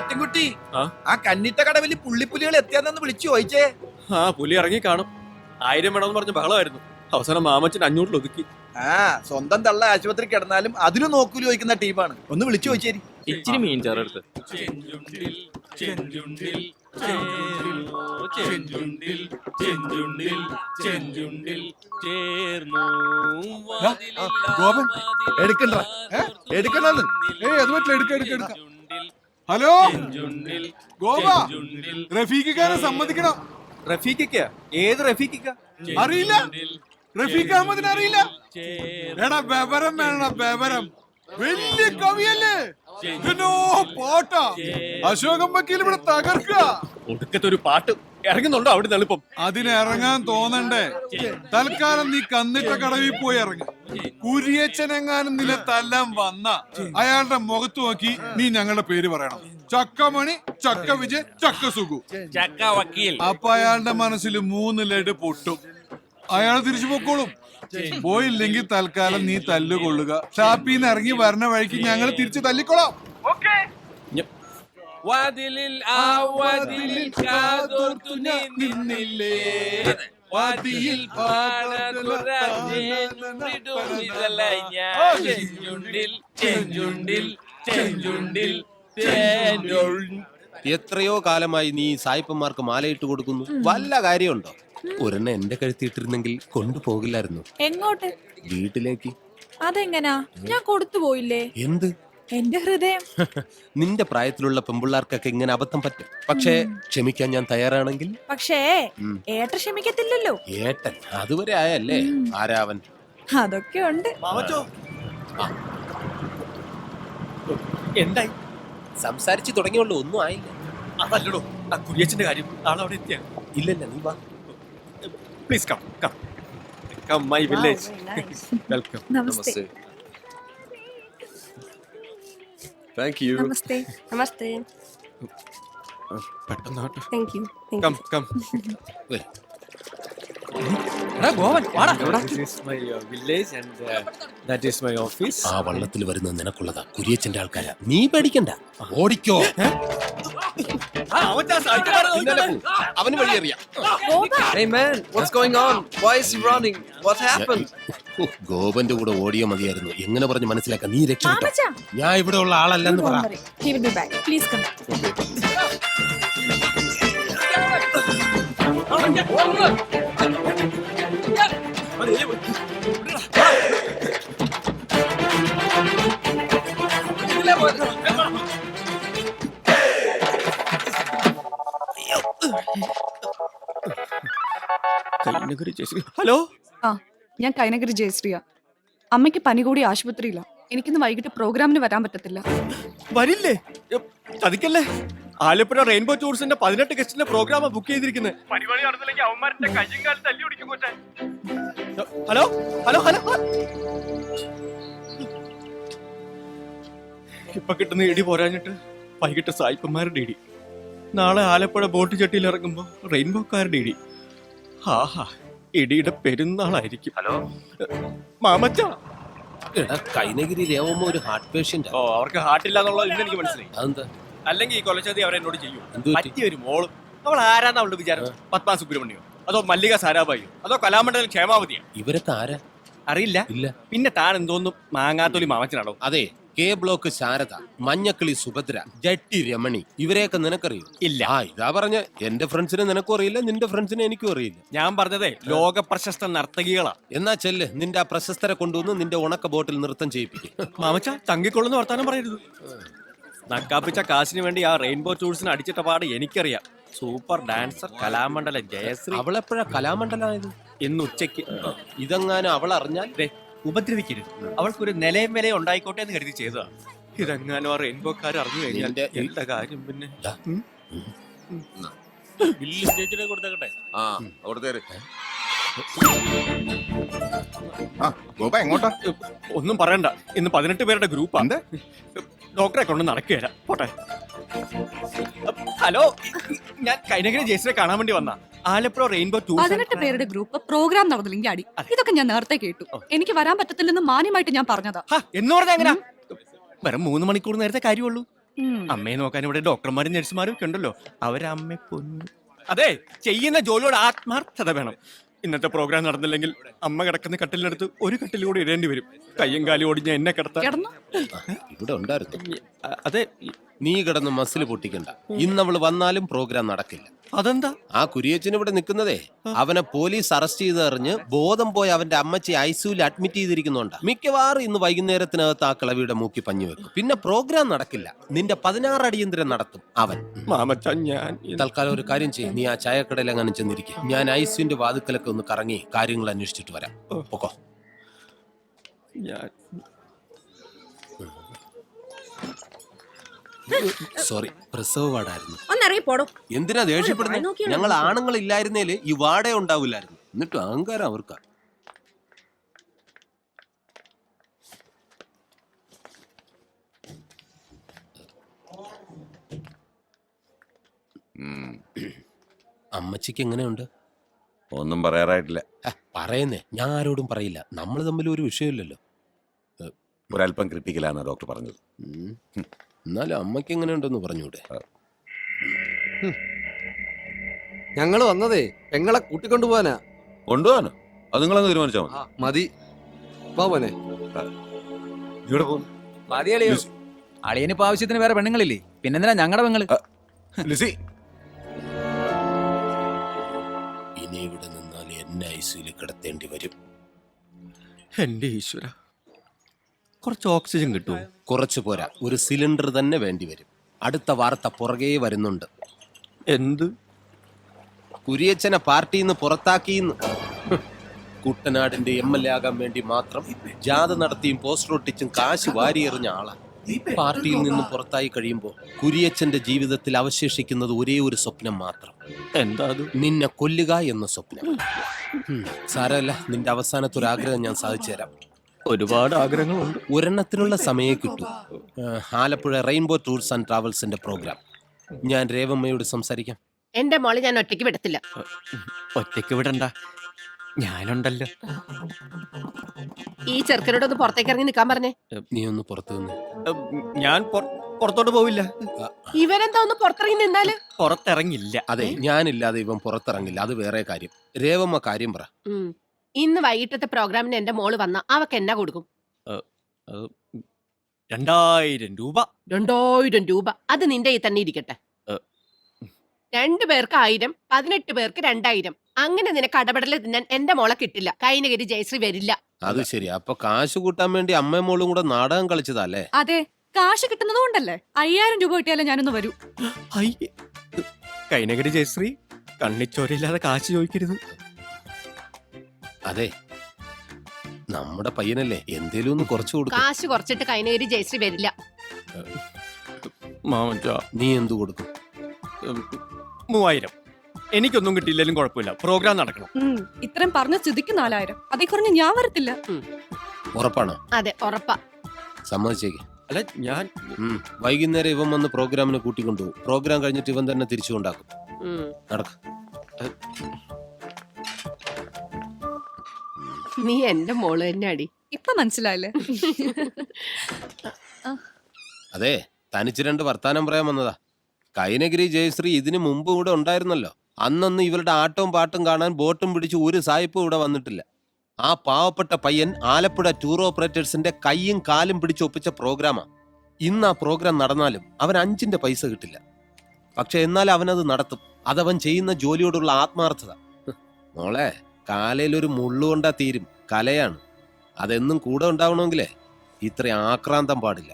മാട്ടിൻകുട്ടി, ആ കന്നിട്ട കടവിൽ പുള്ളിപ്പുലികൾ എത്തിയാന്ന് വിളിച്ചു ചോദിച്ചേ. ആ പുലി ഇറങ്ങി കാണും. 1000 വേണമെന്ന് പറഞ്ഞ ബഹളമായിരുന്നു. അവസാനം മാമച്ചൻ 500 ഒതുക്കി. ആ സ്വന്തം തള്ള ആശുപത്രി കിടന്നാലും അതിനും നോക്കൂലി ചോദിക്കുന്ന ടീമാണ്. ഒന്ന് വിളിച്ചു ചോദിച്ചേരി. ഇച്ചിരി മീൻ ചേർത്ത് ഗോപൻ എടുക്കണ്ട എടുക്കണ്ടെന്ന്. അത് പറ്റില്ല, എടുക്ക. ഹലോ ഗോപ, റഫീഖിക്കാരെ സമ്മതിക്കണം. റഫീഖിക്ക? ഏത് റഫീഖിക്ക? അറിയില്ല, റഫീഖ് അഹമ്മദിനെ അറിയില്ല? എടാ ബബരം വേണം, ബബരം. വലിയ കവിയല്ലേ, പാട്ടാ. അശോകം വക്കീൽ ഇവിടെ തകർക്കുക. ഒടുക്കത്തെ ഒരു പാട്ട് ഇറങ്ങുന്നുണ്ടോ അവിടെ എളുപ്പം? അതിന് ഇറങ്ങാൻ തോന്നണ്ടേ? തൽക്കാലം നീ കന്നിട്ട കടവിൽ പോയി ഇറങ്ങ. കുരിയച്ചനെങ്ങാനും നിലത്തെല്ലാം വന്ന അയാളുടെ മുഖത്ത് നോക്കി നീ ഞങ്ങളുടെ പേര് പറയണം. ചക്കമണി, ചക്ക വിജയ്, ചക്ക സുഖു, ചക്ക വക്കീൽ. അപ്പൊ അയാളുടെ മനസ്സിൽ 3 ലഡ് പൊട്ടും. അയാൾ തിരിച്ചു പൊക്കോളും. പോയില്ലെങ്കിൽ തൽക്കാലം നീ തല്ലുകൊള്ളുക. ഷാപ്പിന്ന് ഇറങ്ങി വരണ വഴിക്ക് ഞങ്ങൾ തിരിച്ചു തല്ലിക്കൊള്ളാം. വാതിലിൽ ആ വാതിലിൽ കാതോർത്തു നിന്നില്ലേ, വാതിലിൽ എത്രയോ കാലമായി നീ സായിപ്പന്മാർക്ക് മാലയിട്ട് കൊടുക്കുന്നു. വല്ല കാര്യമുണ്ടോ? ഒരെണ്ണം എന്റെ കഴുത്തിയിട്ടിരുന്നെങ്കിൽ കൊണ്ടുപോകില്ലായിരുന്നു. എങ്ങോട്ട്? വീട്ടിലേക്ക്. അതെങ്ങനാ? ഞാൻ കൊടുത്തു പോയില്ലേ? എന്ത്? എന്റെ ഹൃദയം. നിന്റെ പ്രായത്തിലുള്ള പെമ്പിള്ളാർക്കൊക്കെ ഇങ്ങനെ അബദ്ധം പറ്റും. പക്ഷേ ക്ഷമിക്കാൻ ഞാൻ തയ്യാറാണെങ്കിൽ. പക്ഷേ ഏട്ട ക്ഷമിക്കത്തില്ലല്ലോ. ഏട്ടൻ അതുവരെ ആയല്ലേ? ആരാവൻ? അതൊക്കെ ഉണ്ട്. എന്തായി? സംസാരിച്ചു തുടങ്ങിയുള്ളൂ, ഒന്നും ആയില്ല. അതല്ലടോ ആ കുര്യച്ചന്റെ കാര്യം. ആളവിടെ എത്തിയ? ഇല്ലല്ല, നീ വാ. Please come come come my village. Welcome. Namaste. Thank you. Namaste. Namaste. പെട്ടെന്നാട്ടെ. Thank you. Come come. This is my village and that is my office. ആ വള്ളത്തിൽ വരുന്നത് നിനക്കുള്ളതാ, കുര്യച്ചന്റെ ആൾക്കാരാ. നീ പേടിക്കണ്ട, ഓടിക്കോ. അവന് വഴിയറിയാം. Hey man, what's going on? Why is he running? What happened? ഗോപന്റെ കൂടെ ഓടിയോ മതിയായിരുന്നു. എങ്ങനെ പറഞ്ഞ് മനസ്സിലാക്കാം? നീ രക്ഷപ്പെട്ടോ. മാമച്ചാ. ഞാൻ ഇവിടെ ഉള്ള ആളല്ലെന്ന് പറ. He will be back. Please come. Hello, ഞാൻ കൈനഗിരി ജയശ്രീയ. അമ്മയ്ക്ക് പനി കൂടി ആശുപത്രിയില്ല. എനിക്കിന്ന് വൈകിട്ട് പ്രോഗ്രാമിന് വരാൻ പറ്റത്തില്ല. വരില്ലേ? ചതിക്കല്ലേ. ആലപ്പുഴ റെയിൻബോ ടൂറിസ്റ്റിന്റെ 18 ഗസ്റ്റിന്റെ പ്രോഗ്രാം ബുക്ക് ചെയ്തിരിക്കുന്നത്. Hello hello hello. ഇപ്പൊ കിട്ടുന്ന ഇടി പോരാഞ്ഞിട്ട് വൈകിട്ട് സായിപ്പന്മാരുടെ ഇടി. നാളെ ആലപ്പുഴ ബോട്ട് ചട്ടിയിൽ ഇറങ്ങുമ്പോ റെയിൻബോക്കാരുടെ ഇടി. ആഹാ, ഇടിയുടെ പെരുന്നാളായിരിക്കും. ഹലോ മാമച്ച. എടാ, കൈനഗിരി രേവമ്മ ഒരു ഹാർട്ട് പേഷ്യന്റ്. ഓ, അവർക്ക് ഹാർട്ട് ഇല്ലാന്നുള്ളത് ഇന്ന് എനിക്ക് മനസ്സിലായി. അതെന്താ? അല്ലെങ്കിൽ ഈ കൊലച്ചതി അവരെന്നോട് ചെയ്യും. എന്ത് പറ്റി? പറ്റിയൊരു മോളും. അവൾ ആരാന്ന് അവളുടെ വിചാരം? പത്മ സുബ്രഹ്മണ്യോ അതോ മല്ലിക സാരാഭായിയോ അതോ കലാമണ്ഡലം ക്ഷേമാവതിയോ? ഇവരൊക്കെ ആരാ? അറിയില്ല. ഇല്ല. പിന്നെ താൻ എന്തോന്നും മാങ്ങാത്തൊലി മാമച്ചനാണോ? അതെ, കെ ബ്ലോക്ക് ശാരദ, മഞ്ഞക്കിളി സുഭദ്ര, ജട്ടി രമണി, ഇവരെയൊക്കെ നിനക്കറിയോ? ഇല്ല. ആ, ഇതാ പറഞ്ഞ എന്റെ ഫ്രണ്ട്സിനെ നിനക്കും അറിയില്ല, നിന്റെ ഫ്രണ്ട്സിനെ എനിക്കും അറിയില്ല. ഞാൻ പറഞ്ഞതേ ലോക പ്രശസ്ത നർത്തകികളാ. എന്നാ ചെല്ല്, നിന്റെ ആ പ്രശസ്തരെ കൊണ്ടുവന്ന് നിന്റെ ഉണക്ക ബോട്ടിൽ നൃത്തം ചെയ്യിപ്പിക്കും. മാമച്ച തങ്ങിക്കൊള്ളുന്ന വർത്താനം പറയരുത്. നക്കാപ്പിച്ച കാശിന് വേണ്ടി ആ റെയിൻബോ ടൂൾസിന് അടിച്ചിട്ട പാട് എനിക്കറിയാം. Super dancer കലാമണ്ഡല Jayashree. അവളെപ്പോഴാ കലാമണ്ഡലമായത്? ഇന്ന് ഉച്ചയ്ക്ക്. ഇതെങ്ങാനും അവൾ അറിഞ്ഞാൽ ഉപദ്രവിക്കരുത്. അവൾക്കൊരു നിലയും വിലയും ഉണ്ടായിക്കോട്ടെ എന്ന് കരുതി ചെയ്തതാ. ഇതെങ്ങാനും ആ റെയിൻബോക്കാർ അറിഞ്ഞു കഴിഞ്ഞാൽ എന്താ കാര്യം? പിന്നെ ഒന്നും പറയണ്ട. ഇന്ന് 18 പേരുടെ ഗ്രൂപ്പാ. ഡോക്ടറെ കൊണ്ട് നടക്കുകയില്ല. പോട്ടെ. ഹലോ, ഞാൻ കൈനഗിരി ജയശ്രീയെ കാണാൻ വേണ്ടി വന്ന ആലപ്പുഴ റെയിൻബോ ടൂർ. 18 പേരുടെ ഗ്രൂപ്പ് പ്രോഗ്രാം നടന്നില്ലെങ്കിൽ അടി. ഇതൊക്കെ ഞാൻ നേരത്തെ കേട്ടു. എനിക്ക് വരാൻ പറ്റത്തില്ലെന്ന് മാന്യമായിട്ട് ഞാൻ പറഞ്ഞതാ. എന്ന് പറഞ്ഞാ എങ്ങനാ? വെറും 3 മണിക്കൂർ നേരത്തെ കാര്യമുള്ളൂ. അമ്മയെ നോക്കാൻ ഇവിടെ ഡോക്ടർമാരും നഴ്സുമാരും ഒക്കെ ഉണ്ടല്ലോ. അവരമ്മ കൊന്നു. അതെ, ചെയ്യുന്ന ജോലിയോട് ആത്മാർത്ഥത വേണം. ഇന്നത്തെ പ്രോഗ്രാം നടന്നില്ലെങ്കിൽ അമ്മ കിടക്കുന്ന കട്ടിലിനടുത്ത് ഒരു കട്ടിൽ കൂടി ഇടേണ്ടി വരും. കയ്യും കാലും ഓടിഞ്ഞ എന്നെ കിടത്താൻ. ഇവിടെ ഉണ്ടായിരുന്നു. അതെ, നീ കിടന്ന് മസിൽ പൊട്ടിക്കണ്ട. ഇന്നവള് വന്നാലും പ്രോഗ്രാം നടക്കില്ല. അതെന്താ? ആ കുരിയച്ചൻ ഇവിടെ നിൽക്കുന്നതേ അവനെ പോലീസ് അറസ്റ്റ് ചെയ്ത് അറിഞ്ഞ് ബോധം പോയി അവന്റെ അമ്മച്ചി ഐസിയുവിൽ അഡ്മിറ്റ് ചെയ്തിരിക്കുന്നുണ്ട്. മിക്കവാറും ഇന്ന് വൈകുന്നേരത്തിനകത്ത് ആ കിളവിയുടെ മൂക്കി പഞ്ഞു വെക്കും. പിന്നെ പ്രോഗ്രാം നടക്കില്ല. നിന്റെ 16 അടിയന്തരം നടത്തും അവൻ. മാമച്ച, ഞാൻ തൽക്കാലം ഒരു കാര്യം ചെയ്യും. നീ ആ ചായക്കടയിൽ അങ്ങനെ ചെന്നിരിക്കും. ഞാൻ ഐസിയുന്റെ വാതുക്കലൊക്കെ ഒന്ന് കറങ്ങി കാര്യങ്ങൾ അന്വേഷിച്ചിട്ട് വരാം. ഓക്കോ. സോറി, പ്രസവ വാർഡായിരുന്നു. ഒന്നറിയപ്പോടോ. എന്തിനാ ദേഷ്യപ്പെടുന്നത്? ഞങ്ങൾ ആണുങ്ങൾ ഇല്ലായിരുന്നേല് ഈ വാടേ ഉണ്ടാവില്ലായിരുന്നു. എന്നിട്ട് അഹങ്കാരം അവർക്കാ. അമ്മച്ചിക്ക് എങ്ങനെയുണ്ട്? ഒന്നും പറയാറായിട്ടില്ല. പറയുന്നേ, ഞാൻ ആരോടും പറയില്ല. നമ്മൾ തമ്മിൽ ഒരു വിഷയമില്ലല്ലോ. ഒരല്പം ക്രിട്ടിക്കലാണ് ഡോക്ടർ പറഞ്ഞത്. എന്നാലും അമ്മയ്ക്ക് എങ്ങനെയുണ്ടെന്ന് പറഞ്ഞൂടെ? ഞങ്ങള് വന്നതേ പെങ്ങളെ കൂട്ടിക്കൊണ്ടുപോവാനാ. കൊണ്ടുപോകാനോ? അത് നിങ്ങളങ്ങ് തീരുമാനിച്ചാൽ മതി. മതി. വാ മോനെ. ഇവിടെ പോകുന്നു. അളിയനിപ്പോ ആവശ്യത്തിന് വേറെ പെണ്ണുങ്ങളില്ലേ? പിന്നെന്തിനാ ഞങ്ങളുടെ പെങ്ങള്? ലിസി, ഇനി ഇവിടെ നിന്നാൽ എന്നെ ഐസിയിൽ കിടത്തേണ്ടി വരും. എന്റെ ഈശ്വര, കുറച്ച് ഓക്സിജൻ കിട്ടുമോ? കുറച്ചു പോരാ, ഒരു സിലിണ്ടർ തന്നെ വേണ്ടി വരും. അടുത്ത വാർത്ത പുറകെ വരുന്നുണ്ട്. എന്ത്? കുരിയച്ചനെ പാർട്ടിയിൽ നിന്ന് പുറത്താക്കിയെന്ന്. കുട്ടനാടിന്റെ MLA ആകാൻ വേണ്ടി മാത്രം ജാഥ നടത്തിയും പോസ്റ്റർ ഒട്ടിച്ചും കാശ് വാരിയെറിഞ്ഞ ആളാ. പാർട്ടിയിൽ നിന്നും പുറത്തായി കഴിയുമ്പോൾ കുരിയച്ചന്റെ ജീവിതത്തിൽ അവശേഷിക്കുന്നത് ഒരേ ഒരു സ്വപ്നം മാത്രം. എന്താ അത്? നിന്നെ കൊല്ലുക എന്ന സ്വപ്നം. സാരമല്ല, നിന്റെ അവസാനത്തെ ഒരു ആഗ്രഹം ഞാൻ സാധിച്ചു തരാം. ഒരുപാട് ആഗ്രഹങ്ങളുണ്ട്. ഒരെണ്ണത്തിനുള്ള സമയം കിട്ടും. ആലപ്പുഴ റെയിൻബോ ടൂർസ് ആൻഡ് ട്രാവൽസിന്റെ പ്രോഗ്രാം. ഞാൻ രേവമ്മയോട് സംസാരിക്കാം. എന്റെ മോളെ ഞാൻ ഒറ്റയ്ക്ക് വിടത്തില്ല. ഒറ്റയ്ക്ക് വിടണ്ട, ഞാനുണ്ടല്ലോ. ഈ ചെറുക്കനോടൊന്ന് പുറത്തേക്ക് ഇറങ്ങി നിൽക്കാൻ പറഞ്ഞേ. നീ ഒന്ന് പുറത്തു നിന്ന്. ഞാൻ പുറത്തോട്ട് പോവില്ല. ഇവരെന്താ ഒന്ന് പുറത്തിറങ്ങി നിന്നാല്? പുറത്തിറങ്ങില്ല. അതെ, ഞാനില്ലാതെ ഇവൻ പുറത്തിറങ്ങില്ല. അത് വേറെ കാര്യം. രേവമ്മ കാര്യം പറ. ഇന്ന് വൈകിട്ടത്തെ പ്രോഗ്രാമിന് എന്റെ മോള് വന്ന അവക്ക് എന്നാ കൊടുക്കും? 2000 രൂപ. 2000 രൂപ? അത് നിന്റെ ഈ തന്നെ ഇരിക്കട്ടെ. 2 പേർക്ക് 1000, 18 പേർക്ക് 2000. അങ്ങനെ നിനക്ക് അടപടല് തിന്നാൻ എന്റെ മോളെ കിട്ടില്ല. കൈനഗിരി ജയശ്രീ വരില്ല. അത് ശരി. അപ്പൊ കാശ് കൂട്ടാൻ വേണ്ടി അമ്മയും മോളും കൂടെ നാടകം കളിച്ചതല്ലേ? അതെ, കാശ് കിട്ടുന്നത് കൊണ്ടല്ലേ. 5000 രൂപ കിട്ടിയാലേ ഞാനൊന്ന് വരൂ. കൈനഗിരി ജയശ്രീ, കണ്ണിച്ചോരയില്ലാതെ കാശ് ചോദിക്കരുത്. അതെ, നമ്മുടെ പയ്യനല്ലേ, എന്തേലും ഒന്ന് കുറച്ചു കൊടുക്കും. കാശ് കുറച്ചിട്ട് കൈനഗിരി ജയശ്രീ വരില്ല. നീ എന്തു കൊടുക്കും? 3000. എനിക്കൊന്നും കിട്ടിയില്ലെങ്കിലും കുഴപ്പമില്ല, പ്രോഗ്രാം നടക്കണം. ഇത്രയും പറഞ്ഞ സ്ഥിതിക്ക് 4000. അതേ കുറഞ്ഞ് ഞാൻ വരത്തില്ല. ഉറപ്പാണോ? അതെ, ഉറപ്പാ. സമ്മതിച്ചേക്ക്. അല്ല, ഞാൻ വൈകുന്നേരം ഇവൻ വന്ന് പ്രോഗ്രാമിന് കൂട്ടിക്കൊണ്ടുപോകും. പ്രോഗ്രാം കഴിഞ്ഞിട്ട് ഇവൻ തന്നെ തിരിച്ചു കൊണ്ടാക്കും. നടക്ക. നീ എന്റെ മോള് തന്നെ അടി. ഇപ്പൊ മനസ്സിലായില്ലേ? അതെ, തനിച്ച് 2 വർത്താനം പറയാൻ വന്നതാ. കൈനഗിരി ജയശ്രീ ഇതിനു മുമ്പ് ഇവിടെ ഉണ്ടായിരുന്നല്ലോ. അന്നൊന്നും ഇവരുടെ ആട്ടവും പാട്ടും കാണാൻ ബോട്ടും പിടിച്ച് ഒരു സായിപ്പും ഇവിടെ വന്നിട്ടില്ല. ആ പാവപ്പെട്ട പയ്യൻ ആലപ്പുഴ ടൂർ ഓപ്പറേറ്റേഴ്സിന്റെ കൈയും കാലും പിടിച്ചൊപ്പിച്ച പ്രോഗ്രാമാ. ഇന്ന് ആ പ്രോഗ്രാം നടന്നാലും അവൻ 5 പൈസ കിട്ടില്ല. പക്ഷെ എന്നാൽ അവനത് നടത്തും. അതവൻ ചെയ്യുന്ന ജോലിയോടുള്ള ആത്മാർത്ഥത. മോളെ, കാലയിലൊരു മുള്ളുകൊണ്ടാ തീരും. കലയാണ്. അതെന്നും കൂടെ ഉണ്ടാവണമെങ്കിലേ ഇത്ര ആക്രാന്തം പാടില്ല.